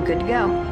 Good to go.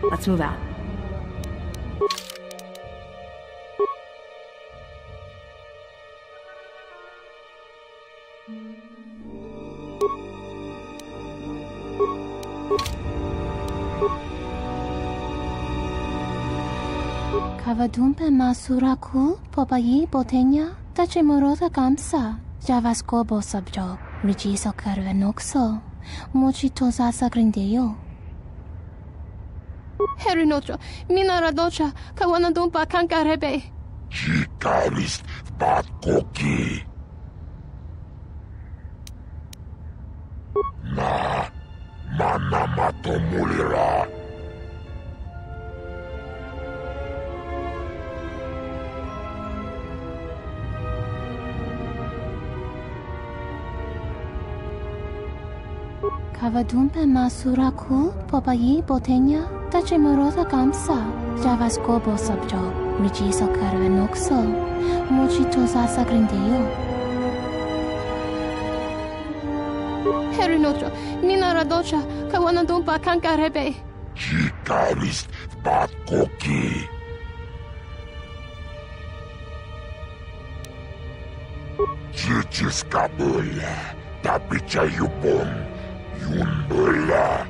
Let's move out. Kavadumpe masuraku popayi botenya tachimurota kamsa javaskobo sabjo rigiso karvenoxo mochitosa grindeyo. Herinocha, minaradocha, kawanadumpa kankarebe. Chikarist batkoki. Na manamato mulira. Kavadumpe masuraku popayi botenya tachimurota kamsa javaskobo sabjo rigiso karvenoxo mochitosa grindeyo. Herinocha, minaradocha, kawanadumpa kankarebe. Chikarist batkoki. Chichiskabula tapicha yubon yunbula.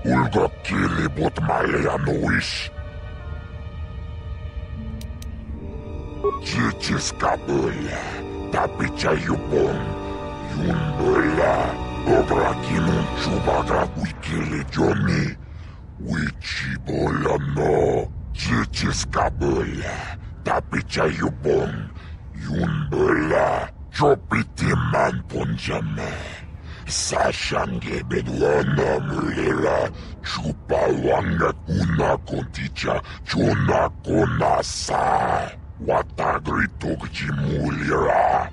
Ulga kili bot maleanoish. Chichiskabula tapicha yubon yunbula. Obrakinun chubagra wikili jomi. Wichibola no. Chichiskabula tapicha yubon yunbula. Chopiti man ponjame. Sashange bedwana mulera. Chupa wanga kuna konticha. Chona konasa. Watagrito gjimulira.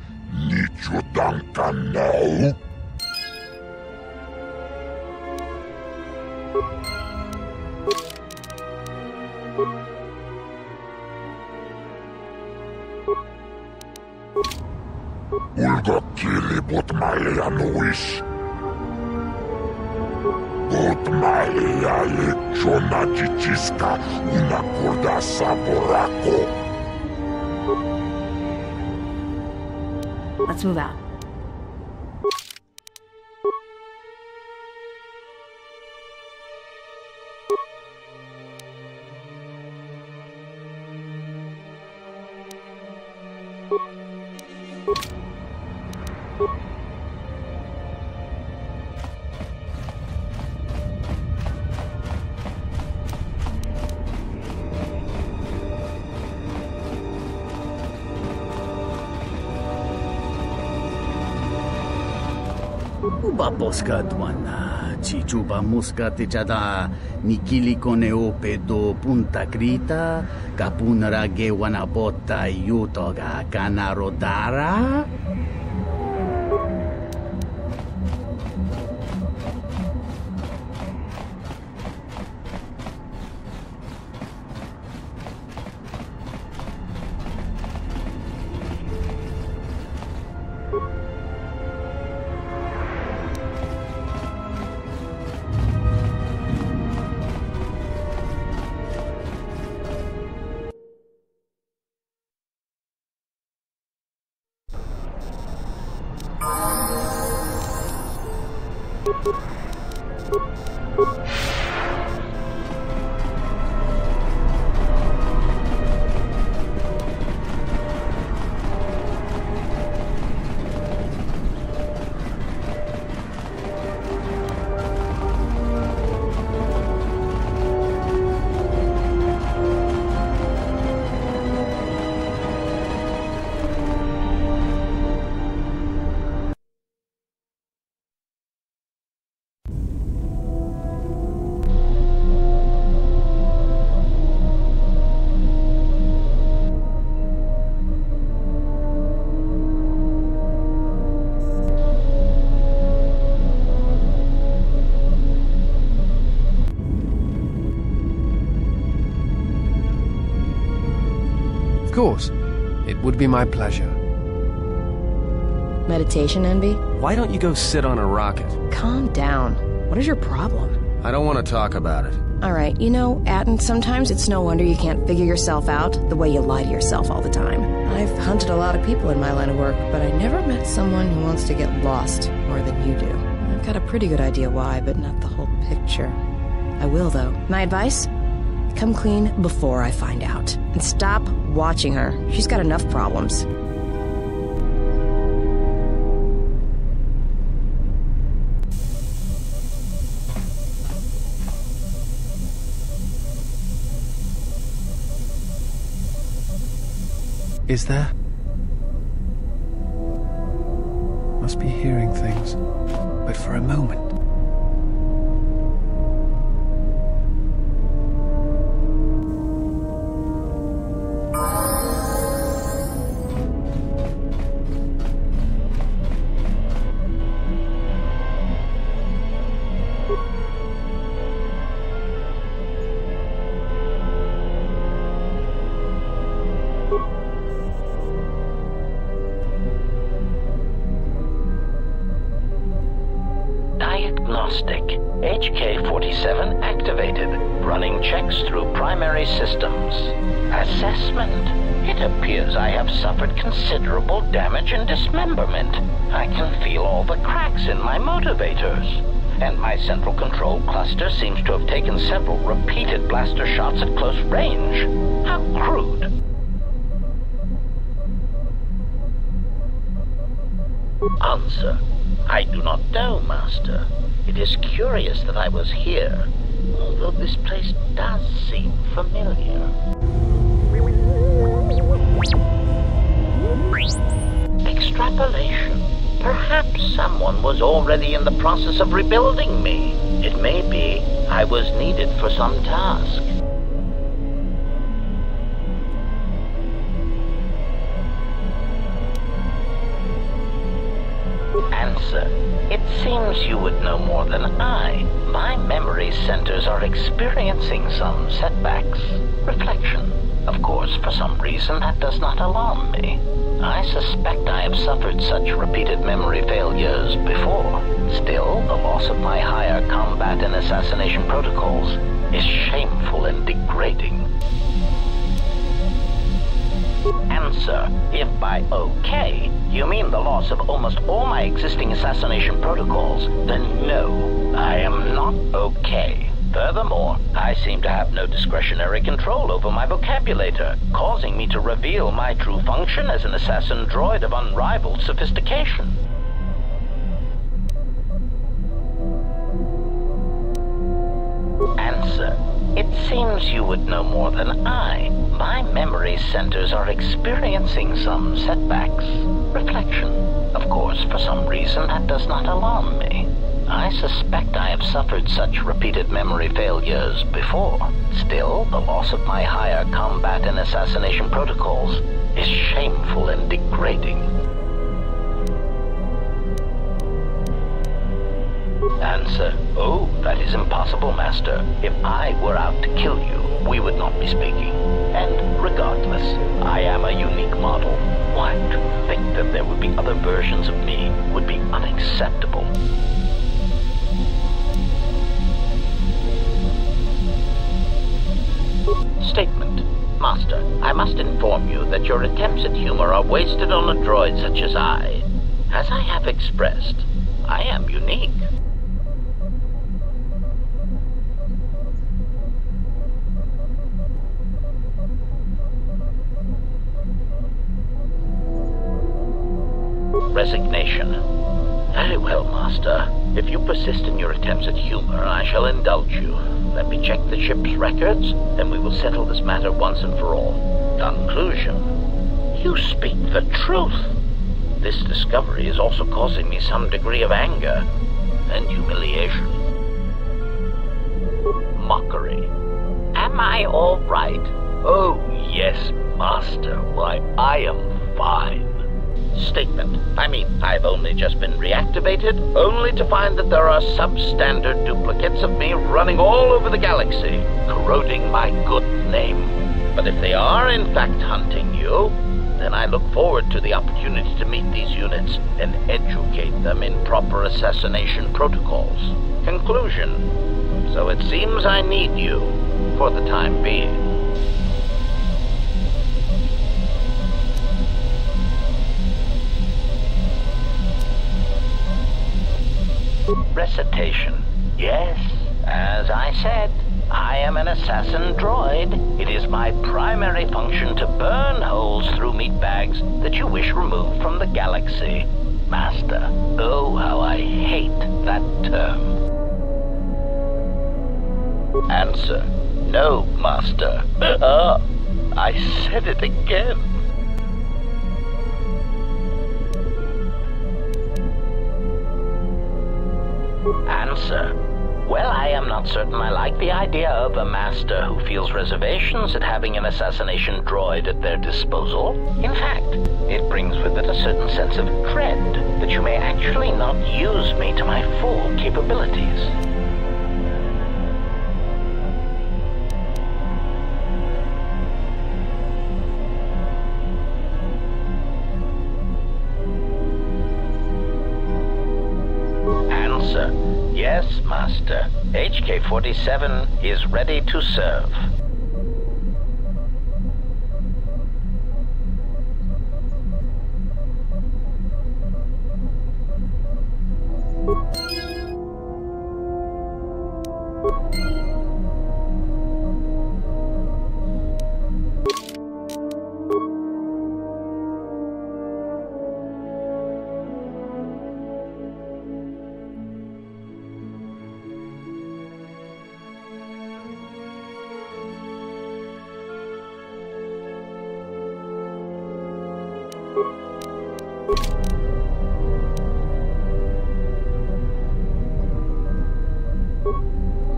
Nicho dankanau. Ulga kili bot maleanoish. Bot maleale chona chichiska una corda saborako. Let's move out. Uba poska dwana, chichuba muska techada, nikili koneope do punta krita, kapunara gewanabota yutoga kanarodara? Of course. It would be my pleasure. Meditation envy? Why don't you go sit on a rocket? Calm down. What is your problem? I don't want to talk about it. Alright, you know, Atten, sometimes it's no wonder you can't figure yourself out the way you lie to yourself all the time. I've hunted a lot of people in my line of work, but I never met someone who wants to get lost more than you do. I've got a pretty good idea why, but not the whole picture. I will, though. My advice? Come clean before I find out. And stop watching her. She's got enough problems. Is there? Must be hearing things. But for a moment. HK-47 activated. Running checks through primary systems. Assessment. It appears I have suffered considerable damage and dismemberment. I can feel all the cracks in my motivators. And my central control cluster seems to have taken several repeated blaster shots at close range. How crude. Answer. I do not know, Master. It is curious that I was here, although this place does seem familiar. Extrapolation. Perhaps someone was already in the process of rebuilding me. It may be I was needed for some task. Answer. It seems you would know more than I. My memory centers are experiencing some setbacks. Reflection. Of course, for some reason, that does not alarm me. I suspect I have suffered such repeated memory failures before. Still, the loss of my higher combat and assassination protocols is shameful and degrading. Answer. If by okay, you mean the loss of almost all my existing assassination protocols, then no, I am not okay. Furthermore, I seem to have no discretionary control over my vocabulator, causing me to reveal my true function as an assassin droid of unrivaled sophistication. Answer. It seems you would know more than I. My memory centers are experiencing some setbacks. Reflection. Of course, for some reason, that does not alarm me. I suspect I have suffered such repeated memory failures before. Still, the loss of my higher combat and assassination protocols is shameful and degrading. Answer. Oh, that is impossible, Master. If I were out to kill you, we would not be speaking. And regardless, I am a unique model. Why, to think that there would be other versions of me would be unacceptable. Statement. Master, I must inform you that your attempts at humor are wasted on a droid such as I. As I have expressed, I am unique. Resignation. Very well, Master. If you persist in your attempts at humor, I shall indulge you. Let me check the ship's records, and we will settle this matter once and for all. Conclusion. You speak the truth. This discovery is also causing me some degree of anger and humiliation. Mockery. Am I all right? Oh, yes, Master. Why, I am fine. Statement. I mean, I've only just been reactivated, only to find that there are substandard duplicates of me running all over the galaxy, corroding my good name. But if they are in fact hunting you, then I look forward to the opportunity to meet these units and educate them in proper assassination protocols. Conclusion. So it seems I need you, for the time being. Recitation. Yes, as I said, I am an assassin droid. It is my primary function to burn holes through meat bags that you wish removed from the galaxy. Master, oh, how I hate that term. Answer. No, Master. I said it again. Answer. Well, I am not certain I like the idea of a master who feels reservations at having an assassination droid at their disposal. In fact, it brings with it a certain sense of dread that you may actually not use me to my full capabilities. Answer. Yes, Master. HK-47 is ready to serve.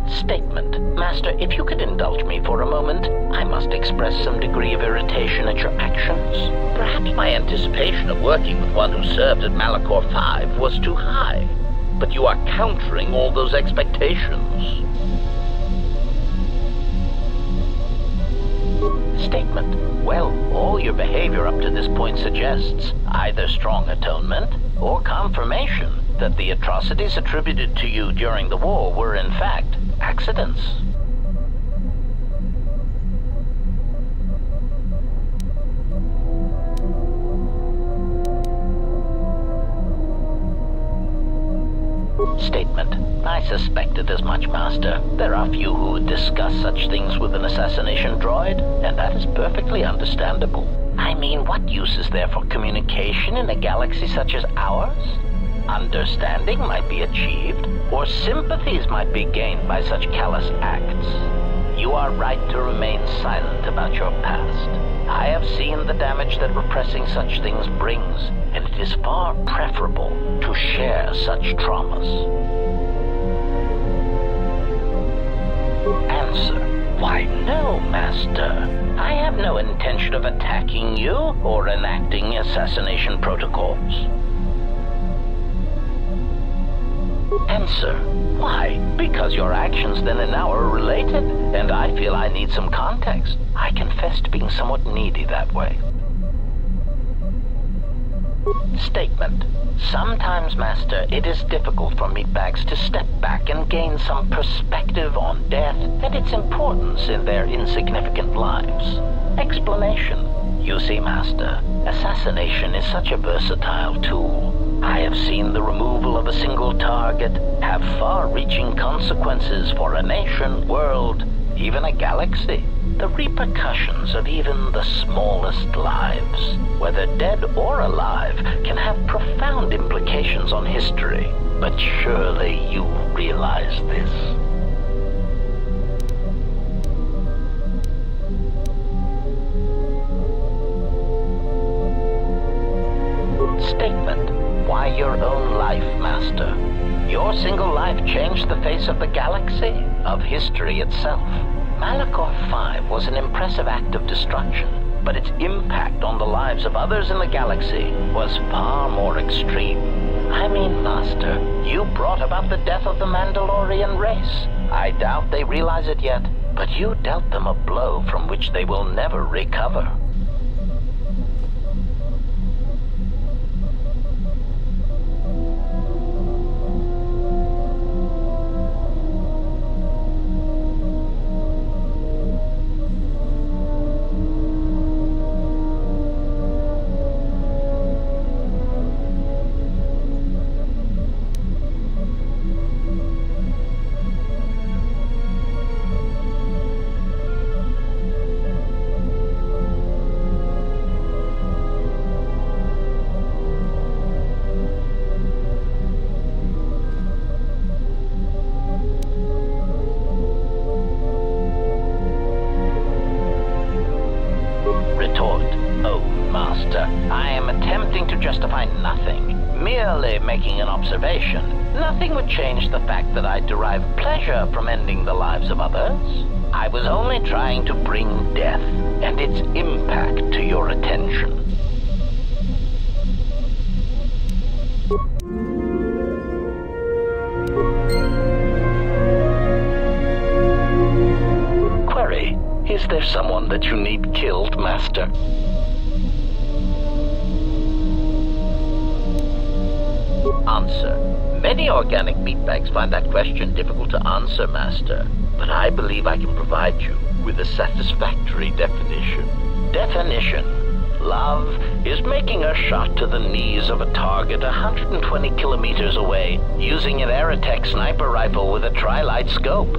Statement. Master, if you could indulge me for a moment, I must express some degree of irritation at your actions. Perhaps my anticipation of working with one who served at Malachor 5 was too high, but you are countering all those expectations. Statement. Well, all your behavior up to this point suggests either strong atonement or confirmation that the atrocities attributed to you during the war were in fact accidents. Statement. I suspected as much, Master. There are few who would discuss such things with an assassination droid, and that is perfectly understandable. I mean, what use is there for communication in a galaxy such as ours? Understanding might be achieved, or sympathies might be gained by such callous acts. You are right to remain silent about your past. I have seen the damage that repressing such things brings, and it is far preferable to share such traumas. Answer. Why, no, Master. I have no intention of attacking you or enacting assassination protocols. Answer. Why? Because your actions then and now are related, and I feel I need some context. I confess to being somewhat needy that way. Statement. Sometimes, Master, it is difficult for meatbags to step back and gain some perspective on death and its importance in their insignificant lives. Explanation. You see, Master, assassination is such a versatile tool. I have seen the removal of a single target have far-reaching consequences for a nation, world, even a galaxy. The repercussions of even the smallest lives, whether dead or alive, can have profound implications on history. But surely you realize this. Statement. Why your own life, Master? Your single life changed the face of the galaxy, of history itself. Malachor 5 was an impressive act of destruction, but its impact on the lives of others in the galaxy was far more extreme. I mean, Master, you brought about the death of the Mandalorian race. I doubt they realize it yet, but you dealt them a blow from which they will never recover. Nothing would change the fact that I derive pleasure from ending the lives of others. I was only trying to bring death and its impact to your attention. Query. Is there someone that you need killed, Master? Answer. Many organic meatbags find that question difficult to answer, Master, but I believe I can provide you with a satisfactory definition. Definition. Love is making a shot to the knees of a target 120 kilometers away, using an Aerotech sniper rifle with a tri-light scope.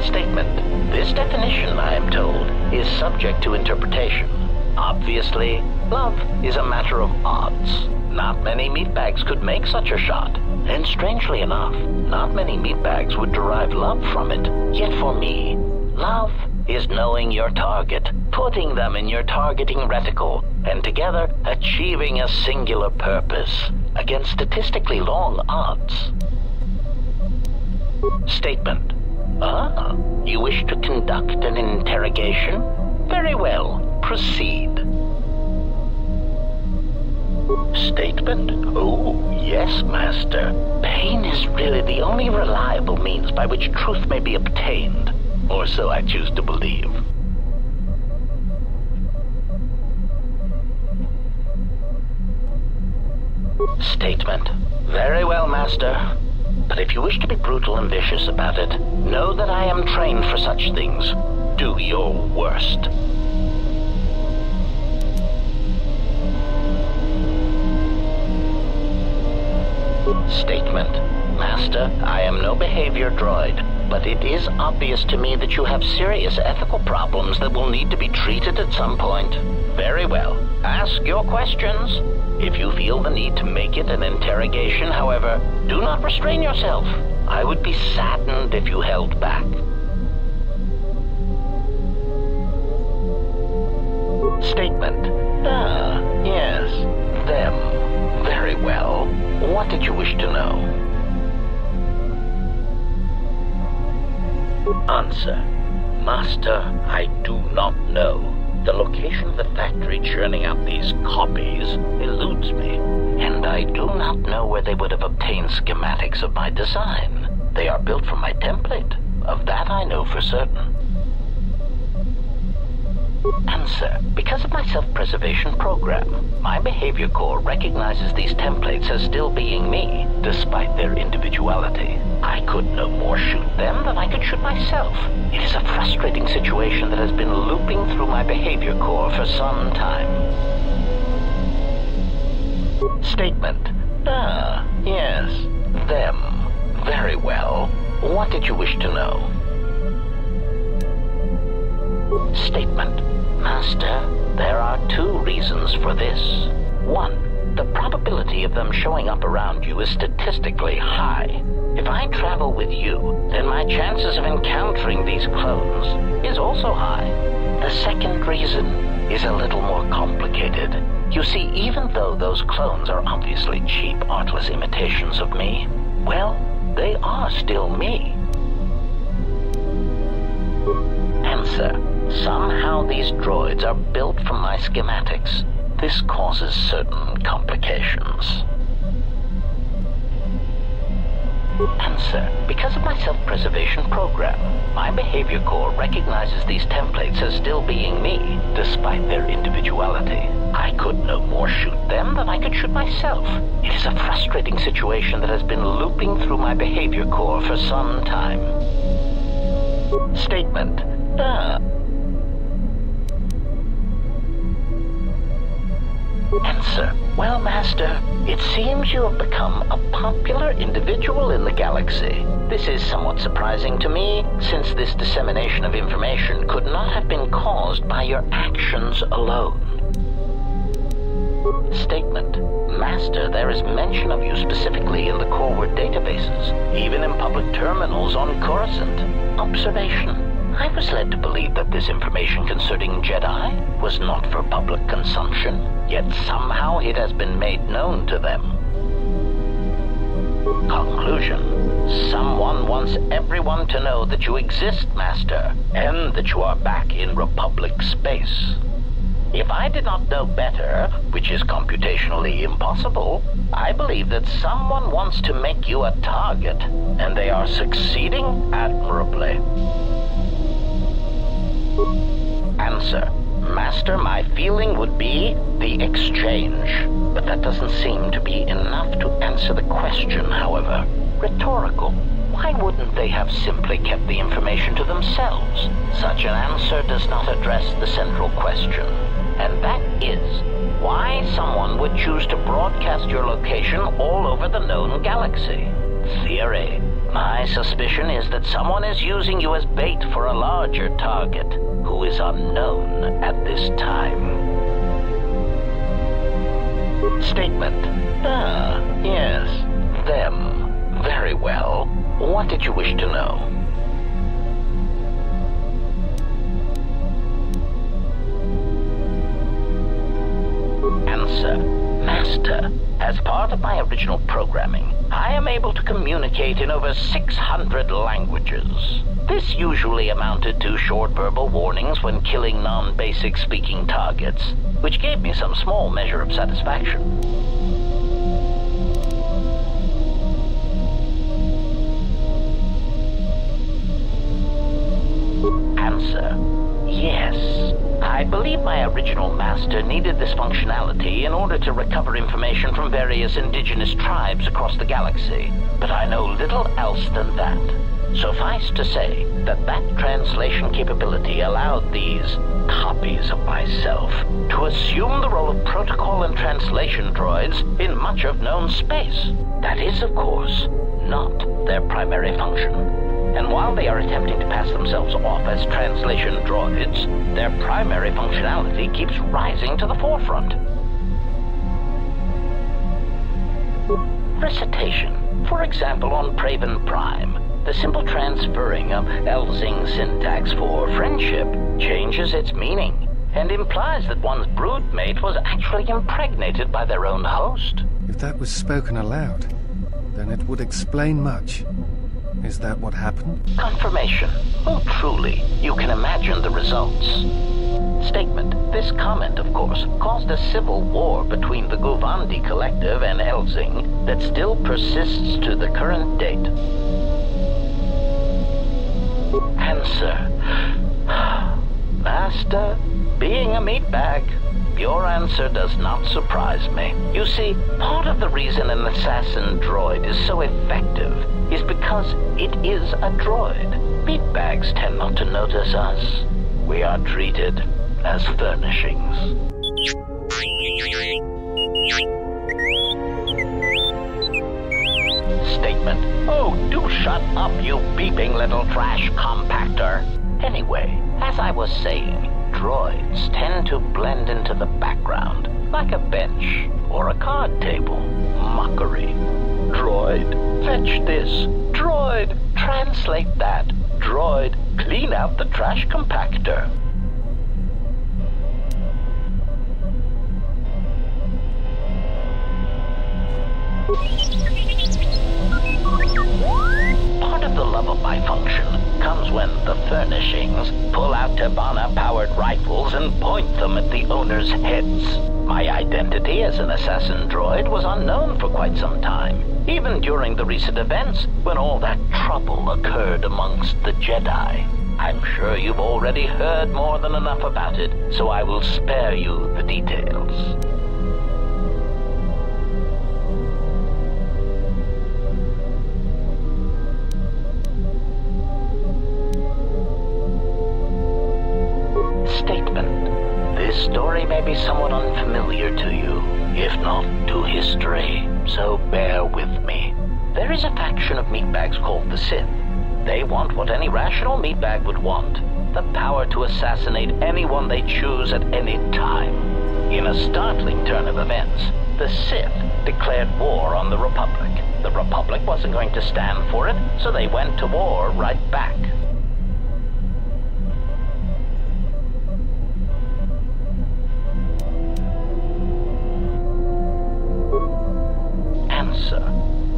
Statement. This definition, I am told, is subject to interpretation. Obviously, love is a matter of odds. Not many meatbags could make such a shot. And strangely enough, not many meatbags would derive love from it. Yet for me, love is knowing your target, putting them in your targeting reticle, and together achieving a singular purpose against statistically long odds. Statement. You wish to conduct an interrogation? Very well, proceed. Statement? Oh, yes, Master. Pain is really the only reliable means by which truth may be obtained, or so I choose to believe. Statement. Very well, Master. But if you wish to be brutal and vicious about it, know that I am trained for such things. Do your worst. Statement. Master, I am no behavior droid. but it is obvious to me that you have serious ethical problems that will need to be treated at some point. Very well. Ask your questions. If you feel the need to make it an interrogation, however, do not restrain yourself. I would be saddened if you held back. Statement. Ah, yes. Them. Very well. What did you wish to know? Answer. Master, I do not know. The location of the factory churning out these copies eludes me, and I do not know where they would have obtained schematics of my design. They are built from my template. Of that I know for certain. Answer. Because of my self-preservation program, my behavior core recognizes these templates as still being me, despite their individuality. I could no more shoot them than I could shoot myself. It is a frustrating situation that has been looping through my behavior core for some time. Statement. Ah, yes. Them. Very well. What did you wish to know? Statement. Master, there are two reasons for this. One, the probability of them showing up around you is statistically high. If I travel with you, then my chances of encountering these clones is also high. The second reason is a little more complicated. You see, even though those clones are obviously cheap, artless imitations of me, well, they are still me. Answer. Somehow these droids are built from my schematics. This causes certain complications. Answer. Because of my self-preservation program, my behavior core recognizes these templates as still being me, despite their individuality. I could no more shoot them than I could shoot myself. It is a frustrating situation that has been looping through my behavior core for some time. Statement. Answer. Well, Master, it seems you have become a popular individual in the galaxy. This is somewhat surprising to me, since this dissemination of information could not have been caused by your actions alone. Statement. Master, there is mention of you specifically in the Corward databases, even in public terminals on Coruscant. Observation. I was led to believe that this information concerning Jedi was not for public consumption, yet somehow it has been made known to them. Conclusion. Someone wants everyone to know that you exist, Master, and that you are back in Republic space. If I did not know better, which is computationally impossible, I believe that someone wants to make you a target, and they are succeeding admirably. Answer. Master, my feeling would be the exchange. But that doesn't seem to be enough to answer the question, however. Rhetorical. Why wouldn't they have simply kept the information to themselves? Such an answer does not address the central question. And that is, why someone would choose to broadcast your location all over the known galaxy. Theory. My suspicion is that someone is using you as bait for a larger target, who is unknown at this time. Statement. Ah, yes. Them. Very well. What did you wish to know? Answer. Master, as part of my original programming, I am able to communicate in over 600 languages. This usually amounted to short verbal warnings when killing non-basic speaking targets, which gave me some small measure of satisfaction. Answer. Yes. I believe my original master needed this functionality in order to recover information from various indigenous tribes across the galaxy, but I know little else than that. Suffice to say that that translation capability allowed these copies of myself to assume the role of protocol and translation droids in much of known space. That is, of course, not their primary function. And while they are attempting to pass themselves off as translation droids, their primary functionality keeps rising to the forefront. Recitation. For example, on Praven Prime, the simple transferring of Elzing syntax for friendship changes its meaning and implies that one's broodmate was actually impregnated by their own host. If that was spoken aloud, then it would explain much. Is that what happened? Confirmation. Oh, truly, you can imagine the results. Statement. This comment, of course, caused a civil war between the Guvandi Collective and Elzing that still persists to the current date. Answer. Master, being a meatbag, your answer does not surprise me. You see, part of the reason an assassin droid is so effective is because it is a droid. Meatbags tend not to notice us. We are treated as furnishings. Statement. Oh, do shut up, you beeping little trash compactor. Anyway, as I was saying, droids tend to blend into the background, like a bench or a card table. Mockery. Droid, fetch this. Droid, translate that. Droid, clean out the trash compactor. Part of the lullaby function comes when the furnishings pull out Tabana-powered rifles and point them at the owner's heads. My identity as an assassin droid was unknown for quite some time, even during the recent events when all that trouble occurred amongst the Jedi. I'm sure you've already heard more than enough about it, so I will spare you the details. Statement. This story may be somewhat unfamiliar to you, if not to history, so bear with me. There is a faction of meatbags called the Sith. They want what any rational meatbag would want, the power to assassinate anyone they choose at any time. In a startling turn of events, the Sith declared war on the Republic. The Republic wasn't going to stand for it, so they went to war right back.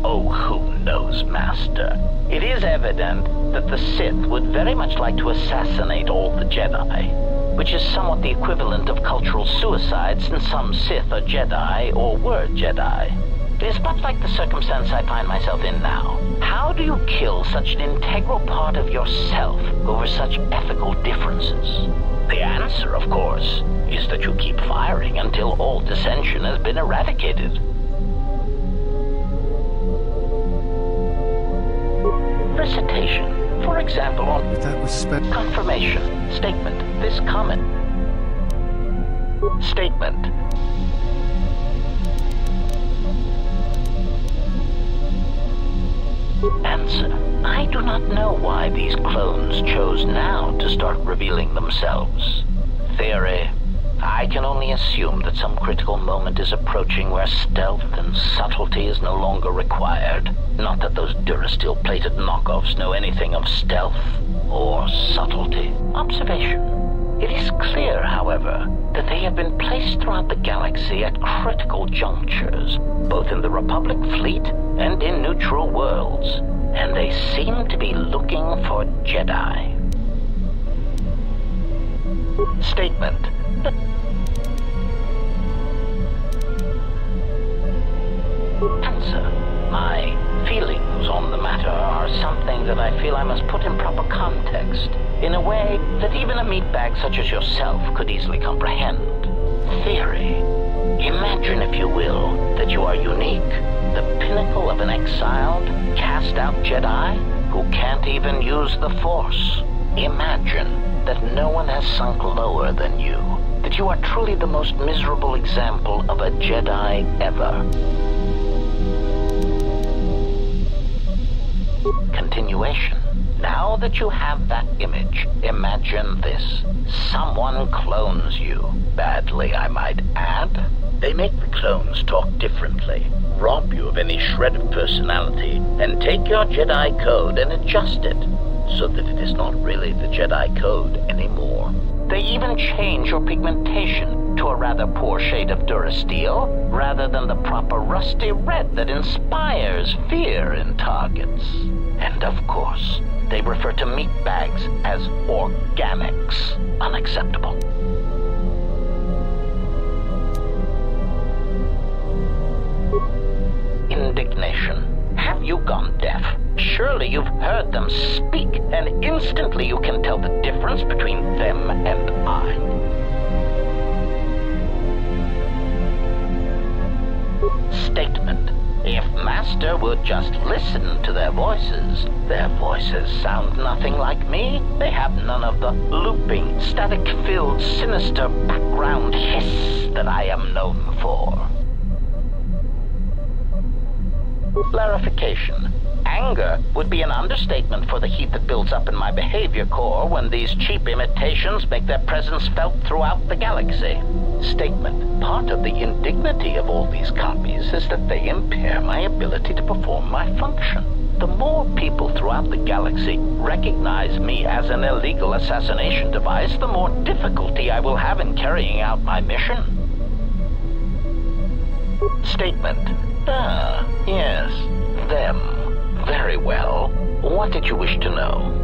Oh, who knows, Master? It is evident that the Sith would very much like to assassinate all the Jedi, which is somewhat the equivalent of cultural suicide since some Sith are Jedi or were Jedi. It is much like the circumstance I find myself in now. How do you kill such an integral part of yourself over such ethical differences? The answer, of course, is that you keep firing until all dissension has been eradicated. Recitation. For example, on If that was confirmation. Statement. This comment. Statement. Answer. I do not know why these clones chose now to start revealing themselves. Theory. I can only assume that some critical moment is approaching where stealth and subtlety is no longer required. Not that those Durasteel-plated knockoffs know anything of stealth or subtlety. Observation. It is clear, however, that they have been placed throughout the galaxy at critical junctures, both in the Republic fleet and in neutral worlds, and they seem to be looking for Jedi. Statement. Answer. My feelings on the matter are something that I feel I must put in proper context, in a way that even a meatbag such as yourself could easily comprehend. Theory. Imagine, if you will, that you are unique, the pinnacle of an exiled, cast-out Jedi who can't even use the Force. Imagine that no one has sunk lower than you, that you are truly the most miserable example of a Jedi ever. Continuation. Now that you have that image, imagine this. Someone clones you. Badly, I might add. They make the clones talk differently, rob you of any shred of personality, and take your Jedi code and adjust it, so that it is not really the Jedi code anymore. They even change your pigmentation to a rather poor shade of Durasteel, rather than the proper rusty red that inspires fear in targets. And of course, they refer to meat bags as organics. Unacceptable. Indignation. Have you gone deaf? Surely you've heard them speak, and instantly you can tell the difference between them and I. Statement. If Master would just listen to their voices sound nothing like me. They have none of the looping, static-filled, sinister background hiss that I am known for. Clarification. Anger would be an understatement for the heat that builds up in my behavior core when these cheap imitations make their presence felt throughout the galaxy. Statement. Part of the indignity of all these copies is that they impair my ability to perform my function. The more people throughout the galaxy recognize me as an illegal assassination device, the more difficulty I will have in carrying out my mission. Statement. Ah, yes, them. Very well. What did you wish to know?